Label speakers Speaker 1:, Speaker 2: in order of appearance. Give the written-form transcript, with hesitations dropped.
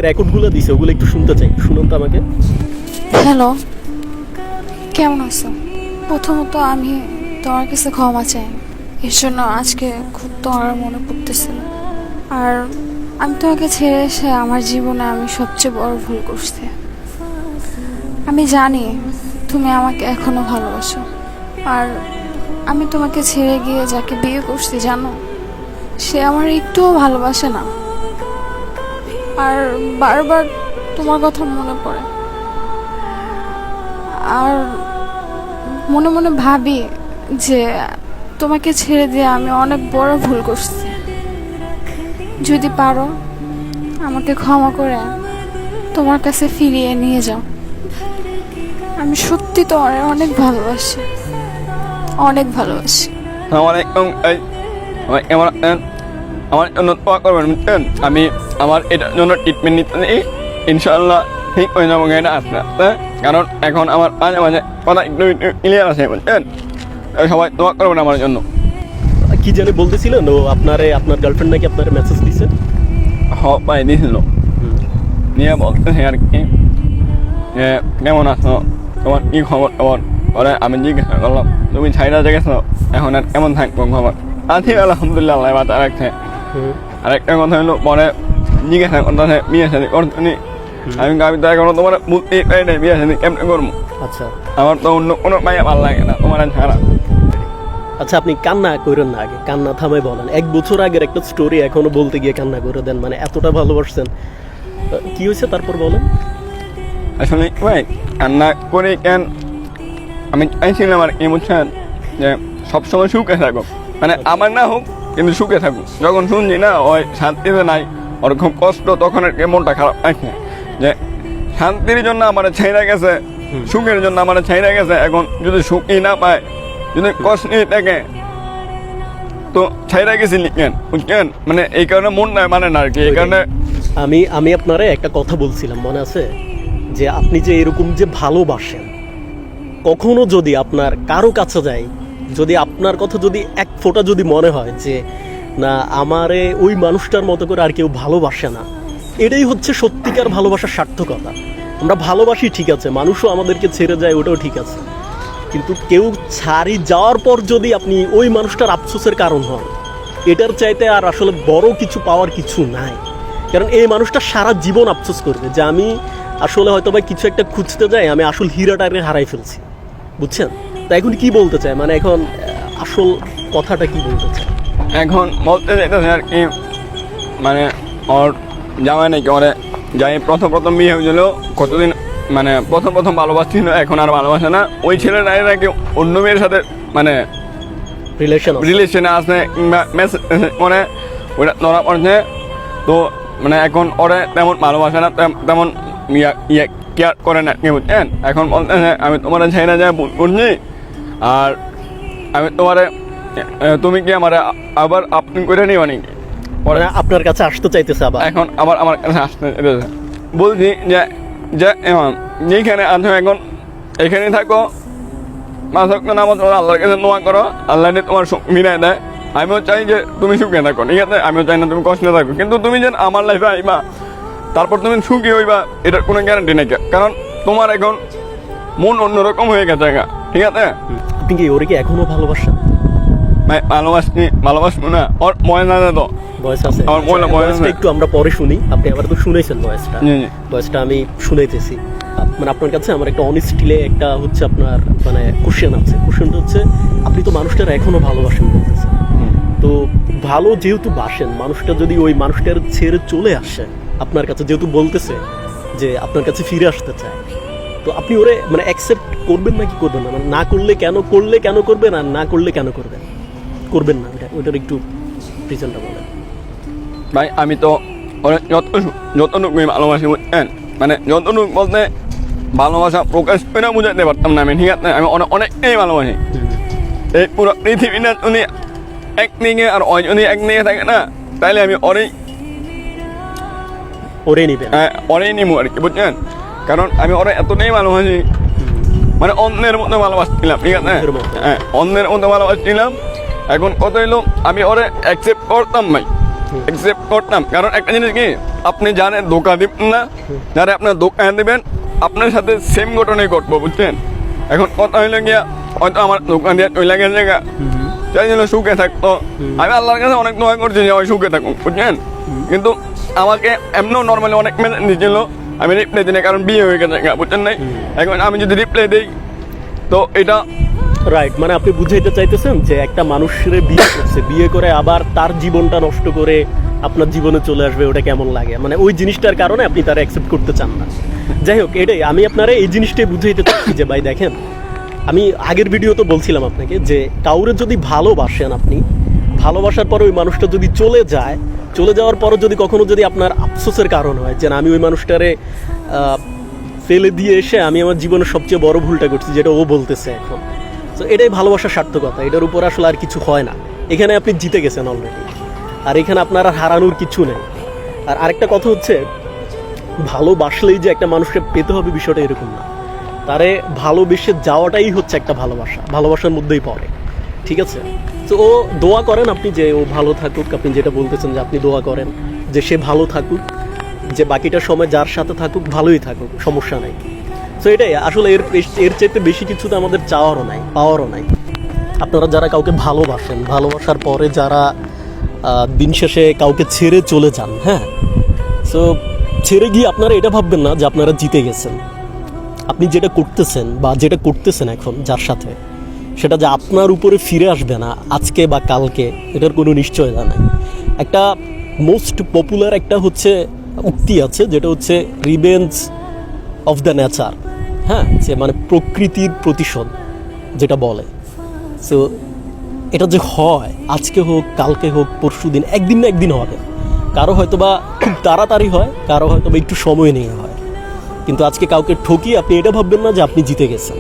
Speaker 1: রেকর্ডগুলো দিছে ওগুলো একটু শুনতে চাই, শুনুন তো আমাকে।
Speaker 2: হ্যালো, কেমন আছো? প্রথমত আমি তোমার কাছে ক্ষমা চাই, এর জন্য আজকে খুব তোমার মনে পড়তেছিল। আর আমি তোমাকে ছেড়ে এসে আমার জীবনে আমি সবচেয়ে বড় ভুল করছি। আমি জানি তুমি আমাকে এখনো ভালোবাসো, আর আমি তোমাকে ছেড়ে গিয়ে যাকে বিয়ে করছি জানো, সে আমার একটুও ভালোবাসে না। আর বারবার তোমার কথা মনে পড়ে, আর মনে মনে ভাবি যে তোমাকে ছেড়ে দিয়ে আমি অনেক বড় ভুল করছি। যদি পারো আমাকে ক্ষমা করে তোমার কাছে ফিরিয়ে নিয়ে যাও। আমি সত্যি তোমার অনেক ভালোবাসি, অনেক ভালোবাসি।
Speaker 3: আমার জন্য দোয়া করবেন, বুঝছেন? আমি আমার এটার জন্য ট্রিটমেন্ট নিতে নেই, ইনশাআল্লাহ ঠিক হয়ে যাবো এটা আসলে। কারণ এখন আমার মাঝে মাঝে কথা একটু ক্লিয়ার আছে, বুঝছেন? সবাই দোয়া করবেন আমার জন্য।
Speaker 1: কি জানি বলতেছিলেন, ও আপনার গার্লফ্রেন্ড নাকি আপনার মেসেজ দিছে?
Speaker 3: পাই দিয়েছিল, নিয়ে বলতেছে আর কি যে কেমন আছো, তোমার কী খবর খবর পরে আমি জিজ্ঞাসা করলাম তুমি ছাইরা গেছো, এখন আর কেমন থাকবো খবর? আছি আলহামদুলিল্লাহ, আল্লাহ বাঁচা রাখছে। আরেকটা কথা হলো পরে জিজ্ঞাসা করতেছে বিয়ে শাদী করতেনি। আমি গাবি তো এখনো তোমার বুঝতে পারি নাই বিয়ে শাদী কেমনে করবো।
Speaker 1: আচ্ছা
Speaker 3: আমার তো অন্য কোনো মাইয়া ভালো লাগে না তোমার ছাড়া।
Speaker 1: আচ্ছা, আপনি কান্না করেন না, আগে কান্না থামাই বলেন। 1 বছর আগের একটা স্টোরি এখনো বলতে গিয়ে কান্না করে দেন, মানে এতটা ভালোবাসছেন। কি হয়েছে তারপর বলেন।
Speaker 3: আসলে ভাই কান্না করে কেন, আমি চাইছিলাম আর কি, বুঝছেন, যে সবসময় সুখে থাকুক, মানে আমার না হোক কিন্তু সুখে থাকুক। যখন শুনছি না ওই শান্তিতে নাই, ওর খুব কষ্ট, তখন আর কি মনটা খারাপ লাগছে যে শান্তির জন্য আমার ছাইরা গেছে, সুখের জন্য আমার ছাইরা গেছে। এখন যদি সুখই না পায়, যদি কষ্টই থাকে, তো ছাইরা গেছি কেন, বুঝছেন? মানে এই কারণে মন নাই মানে না আর কি। এই কারণে
Speaker 1: আমি আপনারে একটা কথা বলছিলাম, মনে আছে? যে আপনি যে এরকম যে ভালোবাসেন, কখনো যদি আপনার কারো কাছে যায়, যদি আপনার কথা যদি এক ফোঁটা যদি মনে হয় যে না আমারে ওই মানুষটার মতো করে আর কেউ ভালোবাসে না, এটাই হচ্ছে সত্যিকার ভালোবাসার সার্থকতা। আমরা ভালোবাসি ঠিক আছে, মানুষও আমাদেরকে ছেড়ে যায়, ওটাও ঠিক আছে, কিন্তু কেউ ছাড়ি যাওয়ার পর যদি আপনি ওই মানুষটার আফসোসের কারণ হন, এটার চাইতে আর আসলে বড় কিছু পাওয়ার কিছু নাই। কারণ এই মানুষটা সারা জীবন আফসোস করবে যে আমি আসলে হয়তো বা কিছু একটা খুঁজতে যাই, আমি আসল হীরাটাকে হারাই ফেলছি, বুঝছেন? তা এখন কি বলতে চায়, মানে এখন আসল কথাটা কি বলতে চায়?
Speaker 3: এখন বলতে চাইতেছে আর কি, মানে ওর জামাই নাকি ওরে যাই প্রথম বিয়ে হয়েছিল, কতদিন মানে প্রথম ভালোবাসছিল, এখন আর ভালোবাসে না। ওই ছেলে নাকি অন্য মেয়ের সাথে মানে রিলেশনে আসে কিংবা মেসেজ মানে ওটা ধরা পড়ছে। তো মানে এখন ওরে তেমন ভালোবাসে না, তেমন কেয়ার করে না, কি বুঝছেন? এখন বলতেছে আমি তোমার ছেড়ে যায় ভুল করছি, আর আমি তোমারে, তুমি কি আমার আবার আপনি করে নিও নাকি?
Speaker 1: পরে আপনার কাছে আসতে চাইতেছে আবার,
Speaker 3: এখন আবার আমার কাছে আসতে চাইতেছে। বলছি যে যেখানে আছো এখন এখানেই থাকো, মাসক নামাজ আল্লাহর কাছে দোয়া করো, আল্লাহ তোমার সুখ মিলাই দেয়। আমিও চাই যে তুমি সুখে থাকো, ঠিক আছে? আমিও চাই না তুমি কষ্টে থাকো, কিন্তু তুমি যেন আমার লাইফে আইবা তারপর তুমি সুখী হইবা, এটার কোনো গ্যারান্টি নেই। কারণ তোমার এখন মন অন্যরকম হয়ে গেছে, ঠিক আছে?
Speaker 1: আপনি কি ওরে কি এখনো ভালোবাসেন?
Speaker 3: ভালোবাসবো না, ওর ময়না তো
Speaker 1: ভয়েস আছে,
Speaker 3: আমার
Speaker 1: ভয়েসটা একটু আমরা পরে শুনি। আপনি আবার তো শুনেছেন ভয়েসটা আমি শুনাইতেছি। মানে আপনার কাছে আমার একটা অনেস্টলি একটা হচ্ছে আপনার মানে কোশ্চেন আছে। কোশ্চেনটা হচ্ছে আপনি তো মানুষটার এখনো ভালোবাসেন বলতেছেন, তো ভালো যেহেতু বাসেন, মানুষটা যদি ওই মানুষটার ছেড়ে চলে আসে আপনার কাছে, যেহেতু বলতেছে যে আপনার কাছে ফিরে আসতে চায়, তো আপনি ওরে মানে অ্যাকসেপ্ট করবেন নাকি করবেন না? মানে না করলে কেন, করলে কেন করবেন, আর না করলে কেন করবেন না? ওইটার একটু রিজনটা বলেন
Speaker 3: ভাই। আমি তো যতটুকুই ভালোবাসি, বুঝছেন, মানে যতটুকু বলতে ভালোবাসা প্রকাশ করে বুঝাতে পারতাম না আমি, ঠিক আছে? আমি অনেকটাই ভালোবাসি। এই পুরো পৃথিবীটা যদি একদিকে আর ওই যদি একদিকে থাকে না, তাহলে আমি ওরেই নিবো আর কি, বুঝছেন? কারণ আমি ওরা এতটাই ভালোবাসি, মানে অন্যের মতো ভালোবাসছিলাম, ঠিক আছে? হ্যাঁ, অন্যের মতো ভালোবাসছিলাম। এখন কত হইলো আমি ওরে অ্যাকসেপ্ট করতাম ভাই, অ্যাকসেপ্ট করতাম। কারণ একটা জিনিস কি, আপনি যারা ধোকা দিবেন না, যারা আপনার ধোকা দিবেন আপনার সাথে সেম ঘটনাই ঘটবো, বুঝছেন? এখন কথা হইলে গিয়া হয়তো আমার দোকান দিয়ে চলে গেছে গা, চাই জন্য সুখে থাকতো। আমি আল্লাহর কাছে অনেক দোয়া করছি যে ওই সুখে থাকুক, বুঝছেন? কিন্তু আমাকে এমনও নর্মালি অনেক মেসেজ দিয়েছিল, আমি রিপ্লাই দিই না, কারণ বিয়ে হয়ে গেছে গা, বুঝছেন? নাই এখন আমি যদি রিপ্লাই দিই তো এটা
Speaker 1: রাইট, মানে আপনি বুঝাইতে চাইতেছেন যে একটা মানুষের বিয়ে করছে, বিয়ে করে আবার তার জীবনটা নষ্ট করে আপনার জীবনে চলে আসবে, ওটা কেমন লাগে, মানে ওই জিনিসটার কারণে আপনি তারা অ্যাকসেপ্ট করতে চান না। যাই হোক, এটাই আমি আপনারা এই জিনিসটাই বুঝাইতে চাচ্ছি যে ভাই দেখেন, আমি আগের ভিডিও তো বলছিলাম আপনাকে যে কাউরে যদি ভালোবাসেন, আপনি ভালোবাসার পরে ওই মানুষটা যদি চলে যায়, চলে যাওয়ার পরও যদি কখনো যদি আপনার আফসোসের কারণ হয় যে না, আমি ওই মানুষটারে ফেলে দিয়ে এসে আমি আমার জীবনের সবচেয়ে বড় ভুলটা করছি, যেটা ও বলতেছে এখন, তো এটাই ভালোবাসার সার্থকতা। এটার উপর আসলে আর কিছু হয় না। এখানে আপনি জিতে গেছেন অলরেডি, আর এখানে আপনার আর হারানোর কিছু নেই। আর আরেকটা কথা হচ্ছে, ভালোবাসলেই যে একটা মানুষকে পেতে হবে বিষয়টা এরকম না। তারে ভালোবেসে যাওয়াটাই হচ্ছে একটা ভালোবাসা, ভালোবাসার মধ্যেই পড়ে, ঠিক আছে? তো ও দোয়া করেন আপনি যে ও ভালো থাকুক, আপনি যেটা বলতেছেন যে আপনি দোয়া করেন যে সে ভালো থাকুক, যে বাকিটা সময় যার সাথে থাকুক ভালোই থাকুক, সমস্যা নাই। তো এটাই আসলে, এর চাইতে বেশি কিছু তো আমাদের চাওয়ারও নাই, পাওয়ারও নাই। আপনারা যারা কাউকে ভালোবাসেন, ভালোবাসার পরে যারা দিন শেষে কাউকে ছেড়ে চলে যান, হ্যাঁ, সো ছেড়ে গিয়ে আপনারা এটা ভাববেন না যে আপনারা জিতে গেছেন। আপনি যেটা করতেছেন বা যেটা করতেছেন এখন যার সাথে, সেটা যে আপনার উপরে ফিরে আসবে না আজকে বা কালকে, এটার কোনো নিশ্চয়তা নাই। একটা মোস্ট পপুলার একটা হচ্ছে উক্তি আছে, যেটা হচ্ছে রিভেঞ্জ অফ দ্য নেচার, হ্যাঁ, যে মানে প্রকৃতির প্রতিশোধ যেটা বলে। সো এটা যে হয়, আজকে হোক, কালকে হোক, পরশু দিন, একদিন না একদিন হবে। কারো হয়তো বা খুব তাড়াতাড়ি হয়, কারো হয়তো বা একটু সময় নিয়ে হয়। কিন্তু আজকে কাউকে ঠকিয়ে আপনি এটা ভাববেন না যে আপনি জিতে গেছেন।